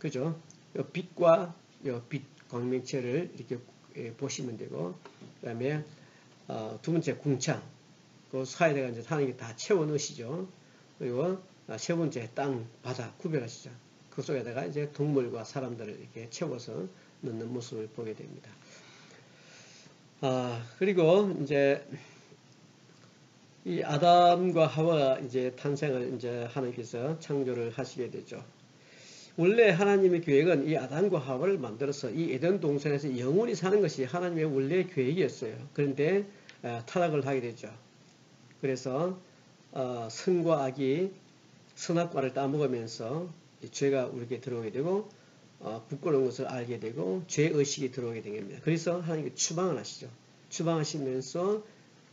그죠? 요 빛과 요 빛 광명체를 이렇게 보시면 되고, 그 다음에 두 번째 궁창, 그 사이에다가 이제 하나님이 다 채워 넣으시죠. 그리고 세 번째 땅, 바다 구별하시죠. 그 속에다가 이제 동물과 사람들을 이렇게 채워서 넣는 모습을 보게 됩니다. 그리고 이제 이 아담과 하와가 이제 탄생을 이제 하나님께서 창조를 하시게 되죠. 원래 하나님의 계획은 이 아담과 하와를 만들어서 이 에덴 동산에서 영원히 사는 것이 하나님의 원래 계획이었어요. 그런데 타락을 하게 되죠. 그래서 선과 악이 선악과를 따먹으면서 죄가 우리에게 들어오게 되고 부끄러운 것을 알게 되고 죄의식이 들어오게 됩니다. 그래서 하나님께 추방을 하시죠. 추방하시면서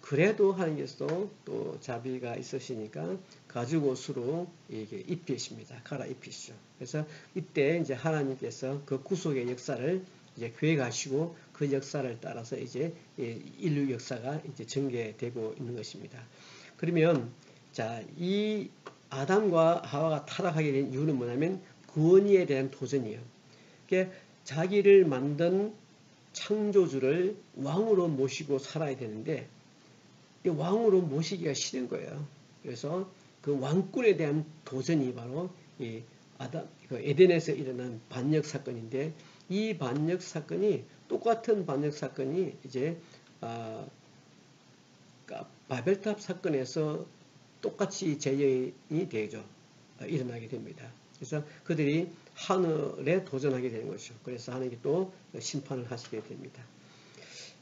그래도 하나님께서 또 자비가 있으시니까 가죽옷으로 이게 입히십니다. 갈아 입히시죠. 그래서 이때 이제 하나님께서 그 구속의 역사를 이제 계획하시고 그 역사를 따라서 이제 인류 역사가 이제 전개되고 있는 것입니다. 그러면 자, 이 아담과 하와가 타락하게 된 이유는 뭐냐면 구원에 대한 도전이에요. 그러니까 자기를 만든 창조주를 왕으로 모시고 살아야 되는데 이 왕으로 모시기가 싫은 거예요. 그래서 그 왕권에 대한 도전이 바로 이 그 에덴에서 일어난 반역 사건인데 이 반역 사건이 똑같은 반역 사건이 이제 바벨탑 사건에서 똑같이 재현이 되죠. 일어나게 됩니다. 그래서 그들이 하늘에 도전하게 되는 것이죠. 그래서 하나님이 또 심판을 하시게 됩니다.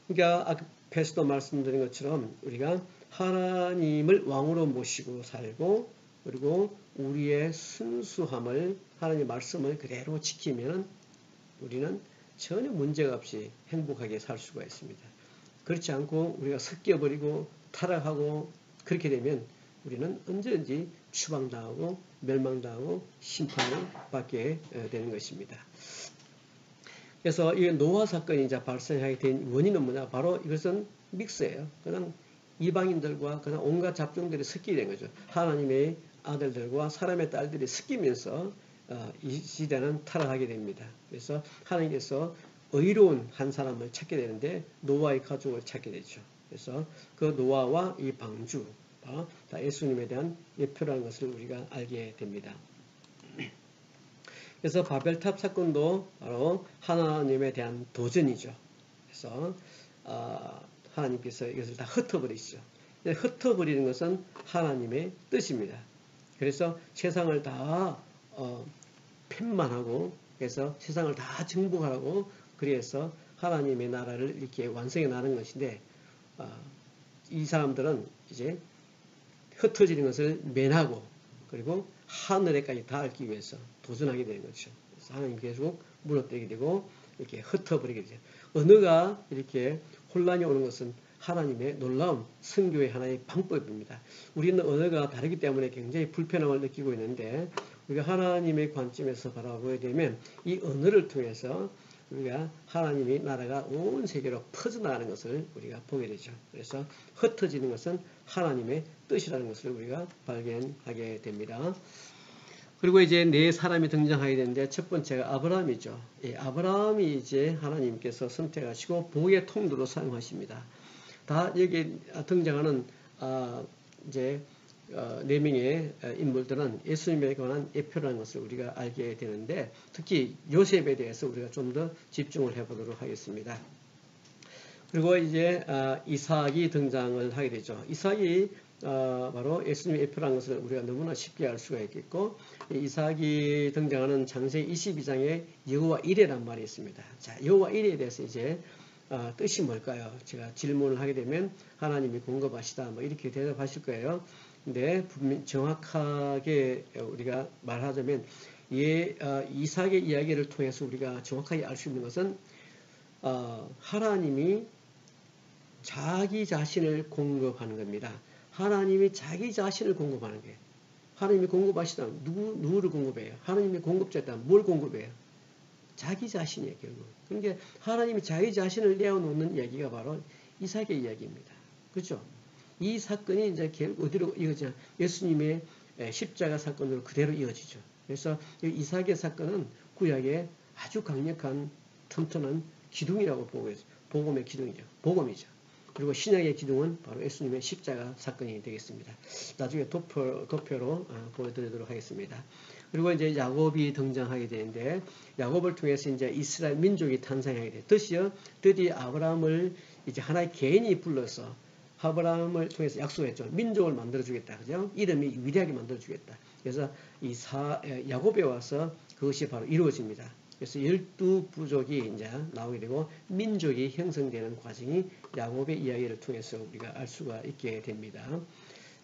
그러니까 앞에서도 말씀드린 것처럼 우리가 하나님을 왕으로 모시고 살고 그리고 우리의 순수함을 하나님의 말씀을 그대로 지키면 우리는 전혀 문제가 없이 행복하게 살 수가 있습니다. 그렇지 않고 우리가 섞여버리고 타락하고 그렇게 되면 우리는 언제든지 추방당하고 멸망당하고 심판을 받게 되는 것입니다. 그래서 이 노아 사건이 이제 발생하게 된 원인은 뭐냐? 바로 이것은 믹스예요. 그냥 이방인들과 그냥 온갖 잡종들이 섞이게 된 거죠. 하나님의 아들들과 사람의 딸들이 섞이면서 이 시대는 타락하게 됩니다. 그래서 하나님께서 의로운 한 사람을 찾게 되는데 노아의 가족을 찾게 되죠. 그래서 그 노아와 이 방주 다 예수님에 대한 예표라는 것을 우리가 알게 됩니다. 그래서 바벨탑 사건도 바로 하나님에 대한 도전이죠. 그래서 하나님께서 이것을 다 흩어버리시죠. 흩어버리는 것은 하나님의 뜻입니다. 그래서 세상을 다 펜만하고 그래서 세상을 다 정복하라고 그래서 하나님의 나라를 이렇게 완성해 나가는 것인데 이 사람들은 이제 흩어지는 것을 면하고 그리고 하늘에까지 닿기 위해서 도전하게 되는 거죠. 그래서 하나님 계속 무너뜨리게 되고 이렇게 흩어버리게 되죠. 언어가 이렇게 혼란이 오는 것은 하나님의 놀라운 선교의 하나의 방법입니다. 우리는 언어가 다르기 때문에 굉장히 불편함을 느끼고 있는데 우리가 하나님의 관점에서 바라보게 되면 이 언어를 통해서 우리가 하나님의 나라가 온 세계로 퍼져나가는 것을 우리가 보게 되죠. 그래서 흩어지는 것은 하나님의 뜻이라는 것을 우리가 발견하게 됩니다. 그리고 이제 네 사람이 등장하게 되는데 첫 번째가 아브라함이죠. 아브라함이 이제 하나님께서 선택하시고 복의 통로로 사용하십니다. 다 여기 등장하는 이제 네 명의 인물들은 예수님에 관한 예표라는 것을 우리가 알게 되는데 특히 요셉에 대해서 우리가 좀 더 집중을 해보도록 하겠습니다. 그리고 이제 이삭이 등장을 하게 되죠. 이삭이 바로 예수님의 예표라는 것을 우리가 너무나 쉽게 알 수가 있겠고 이삭이 등장하는 창세기 22장에 여호와 이레란 말이 있습니다. 자, 여호와 이레에 대해서 이제 뜻이 뭘까요? 제가 질문을 하게 되면 하나님이 공급하시다 뭐 이렇게 대답하실 거예요. 근데 정확하게 우리가 말하자면 이삭의 이야기를 통해서 우리가 정확하게 알 수 있는 것은 하나님이 자기 자신을 공급하는 겁니다. 하나님이 자기 자신을 공급하는 거예요. 하나님이 공급하시다면 누구를 공급해요? 하나님이 공급자였다면 뭘 공급해요? 자기 자신이에요, 결국. 그러니까 하나님이 자기 자신을 내어놓는 이야기가 바로 이삭의 이야기입니다. 그렇죠? 이 사건이 이제 결국 어디로 이어지냐? 예수님의 십자가 사건으로 그대로 이어지죠. 그래서 이 이삭의 사건은 구약의 아주 강력한 튼튼한 기둥이라고 보고 있어요. 복음의 기둥이죠. 복음이죠. 그리고 신약의 기둥은 바로 예수님의 십자가 사건이 되겠습니다. 나중에 도표로 보여드리도록 하겠습니다. 그리고 이제 야곱이 등장하게 되는데, 야곱을 통해서 이제 이스라엘 민족이 탄생하게 돼요. 드디어 아브라함을 이제 하나의 개인이 불러서 아브라함을 통해서 약속했죠. 민족을 만들어주겠다. 그죠? 이름이 위대하게 만들어주겠다. 그래서 야곱에 와서 그것이 바로 이루어집니다. 그래서 12부족이 이제 나오게 되고 민족이 형성되는 과정이 야곱의 이야기를 통해서 우리가 알 수가 있게 됩니다.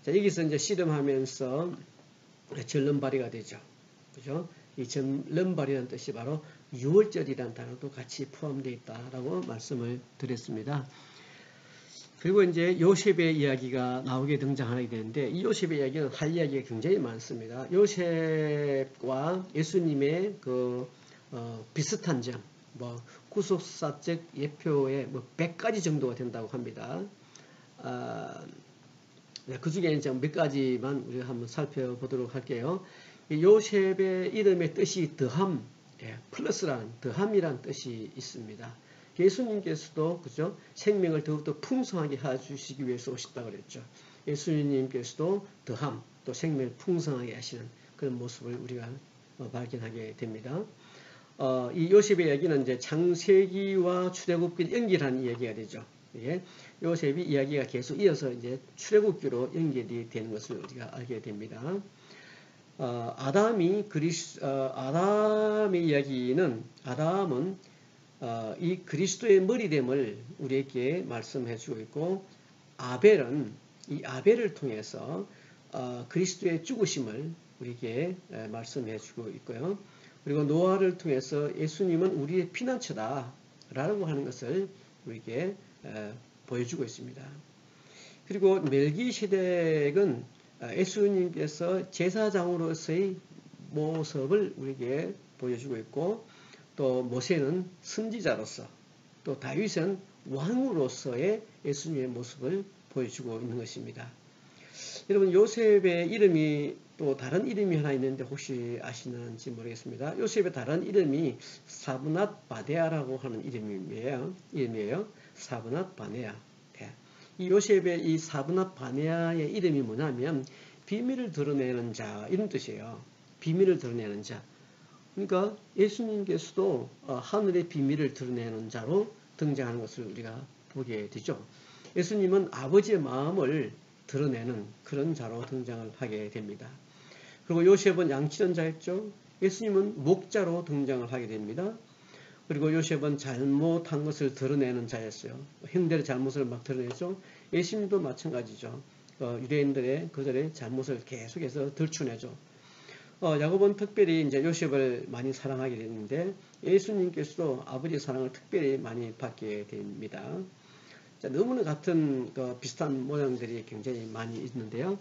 자, 여기서 이제 씨름하면서 절름발이가 되죠. 그죠? 이 절름발이라는 뜻이 바로 유월절이라는 단어도 같이 포함되어 있다라고 말씀을 드렸습니다. 그리고 이제 요셉의 이야기가 나오게 등장하게 되는데, 이 요셉의 이야기는 할 이야기가 굉장히 많습니다. 요셉과 예수님의 비슷한 점, 구속사적 예표의 100가지 정도가 된다고 합니다. 그 중에 이제 몇 가지만 우리가 한번 살펴보도록 할게요. 요셉의 이름의 뜻이 더함, 플러스라는 더함이라는 뜻이 있습니다. 예수님께서도 그죠? 생명을 더욱더 풍성하게 해주시기 위해서 오셨다고 그랬죠. 예수님께서도 더함, 또 생명을 풍성하게 하시는 그런 모습을 우리가 발견하게 됩니다. 이 요셉의 이야기는 이제 창세기와 출애굽기를 연결하는 이야기가 되죠. 예, 요셉이 이야기가 계속 이어서 이제 출애굽기로 연결이 되는 것을 우리가 알게 됩니다. 아담의 이야기는, 아담은 이 그리스도의 머리됨을 우리에게 말씀해 주고 있고, 아벨은 이 아벨을 통해서 그리스도의 죽으심을 우리에게 말씀해 주고 있고요. 그리고 노아를 통해서 예수님은 우리의 피난처다 라고 하는 것을 우리에게 보여주고 있습니다. 그리고 멜기세덱은 예수님께서 제사장으로서의 모습을 우리에게 보여주고 있고, 또 모세는 선지자로서, 또 다윗은 왕으로서의 예수님의 모습을 보여주고 있는 것입니다. 여러분, 요셉의 이름이 또 다른 이름이 하나 있는데 혹시 아시는지 모르겠습니다. 요셉의 다른 이름이 사브낫 바네아라고 하는 이름이에요. 사브낫 바네아. 이 요셉의 이 사브낫 바네아의 이름이 뭐냐면 비밀을 드러내는 자, 이런 뜻이에요. 비밀을 드러내는 자. 그러니까 예수님께서도 하늘의 비밀을 드러내는 자로 등장하는 것을 우리가 보게 되죠. 예수님은 아버지의 마음을 드러내는 그런 자로 등장을 하게 됩니다. 그리고 요셉은 양치던 자였죠. 예수님은 목자로 등장을 하게 됩니다. 그리고 요셉은 잘못한 것을 드러내는 자였어요. 형들의 잘못을 막 드러내죠. 예수님도 마찬가지죠. 유대인들의 그들의 잘못을 계속해서 들추내죠. 야곱은 특별히 이제 요셉을 많이 사랑하게 됐는데, 예수님께서도 아버지의 사랑을 특별히 많이 받게 됩니다. 자, 너무나 같은 비슷한 모양들이 굉장히 많이 있는데요.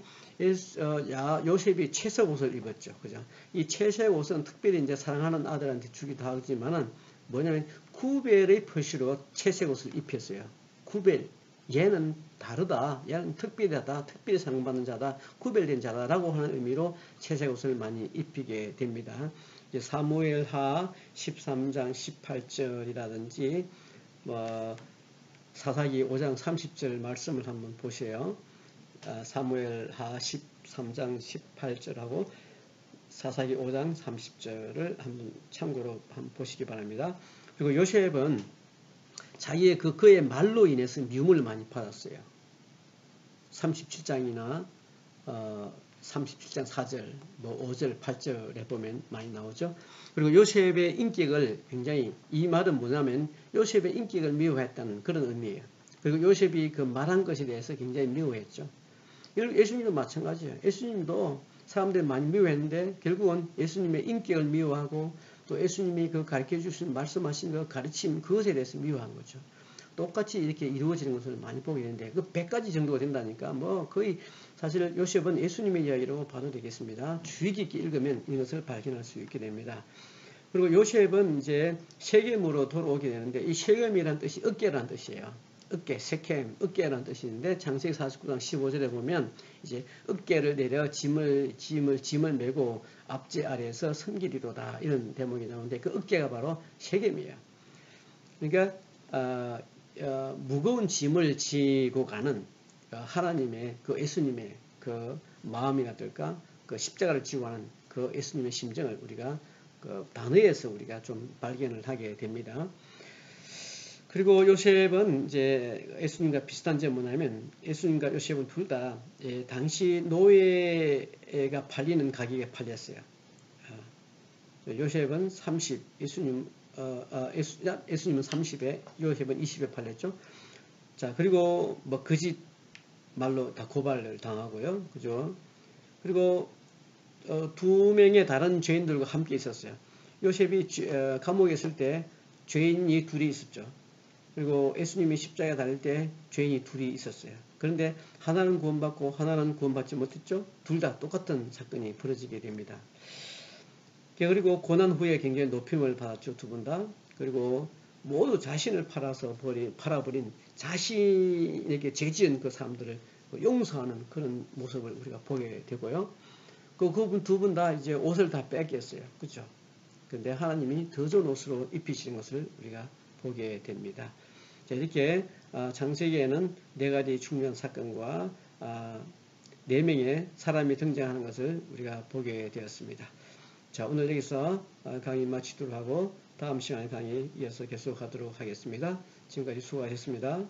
요셉이 채색 옷을 입었죠. 그죠? 이 채색 옷은 특별히 이제 사랑하는 아들한테 주기도 하지만은 뭐냐면 구별의 표시로 채색 옷을 입혔어요. 구별. 얘는 다르다. 얘는 특별하다. 특별히 사랑받는 자다. 구별된 자다라고 하는 의미로 채색 옷을 많이 입히게 됩니다. 이제 사무엘하 13장 18절이라든지 사사기 5장 30절 말씀을 한번 보세요. 사무엘하 13장 18절하고 사사기 5장 30절을 한번 참고로 한번 보시기 바랍니다. 그리고 요셉은 자기의 그의 말로 인해서 미움을 많이 받았어요. 37장이나 37장 4절, 5절, 8절에 보면 많이 나오죠. 그리고 요셉의 인격을 굉장히, 이 말은 뭐냐면 요셉의 인격을 미워했다는 그런 의미예요. 그리고 요셉이 그 말한 것에 대해서 굉장히 미워했죠. 예수님도 마찬가지예요. 예수님도 사람들이 많이 미워했는데 결국은 예수님의 인격을 미워하고 또 예수님이 그 가르쳐 주신 말씀하신 그 가르침, 그것에 대해서 미워한 거죠. 똑같이 이렇게 이루어지는 것을 많이 보게 되는데 그 100가지 정도가 된다니까 거의 사실 요셉은 예수님의 이야기로 봐도 되겠습니다. 주의 깊게 읽으면 이것을 발견할 수 있게 됩니다. 그리고 요셉은 이제 세겜으로 돌아오게 되는데, 이 세겜이라는 뜻이 어깨라는 뜻이에요. 어깨, 세겜, 어깨라는 뜻인데 창세기 49장 15절에 보면 이제 어깨를 내려 짐을 메고 압제 아래에서 섬기리로다 이런 대목이 나오는데 그 어깨가 바로 세겜이에요. 그러니까 무거운 짐을 지고 가는 하나님의 그 예수님의 그 마음이라든가 그 십자가를 지고 가는 그 예수님의 심정을 우리가 그 단어에서 우리가 좀 발견을 하게 됩니다. 그리고 요셉은 이제 예수님과 비슷한 점은 뭐냐면 예수님과 요셉은 둘 다 당시 노예가 팔리는 가격에 팔렸어요. 요셉은 30, 예수님은 30에, 요셉은 20에 팔렸죠. 자, 그리고 뭐 거짓 말로 다 고발을 당하고요. 그죠? 그리고 두 명의 다른 죄인들과 함께 있었어요. 요셉이 감옥에 있을 때 죄인이 둘이 있었죠. 그리고 예수님이 십자가에 달릴 때 죄인이 둘이 있었어요. 그런데 하나는 구원받고 하나는 구원받지 못했죠. 둘 다 똑같은 사건이 벌어지게 됩니다. 그리고 고난 후에 굉장히 높임을 받았죠. 두 분 다. 그리고 모두 자신을 팔아버린 자신에게 죄지은 그 사람들을 용서하는 그런 모습을 우리가 보게 되고요. 그분 두 분 다 이제 옷을 다 뺏겼어요. 그죠? 근데 하나님이 더 좋은 옷으로 입히시는 것을 우리가 보게 됩니다. 자, 이렇게 창세기에는 네 가지 중요한 사건과 네 명의 사람이 등장하는 것을 우리가 보게 되었습니다. 자, 오늘 여기서 강의 마치도록 하고 다음 시간에 강의 이어서 계속하도록 하겠습니다. 지금까지 수고하셨습니다.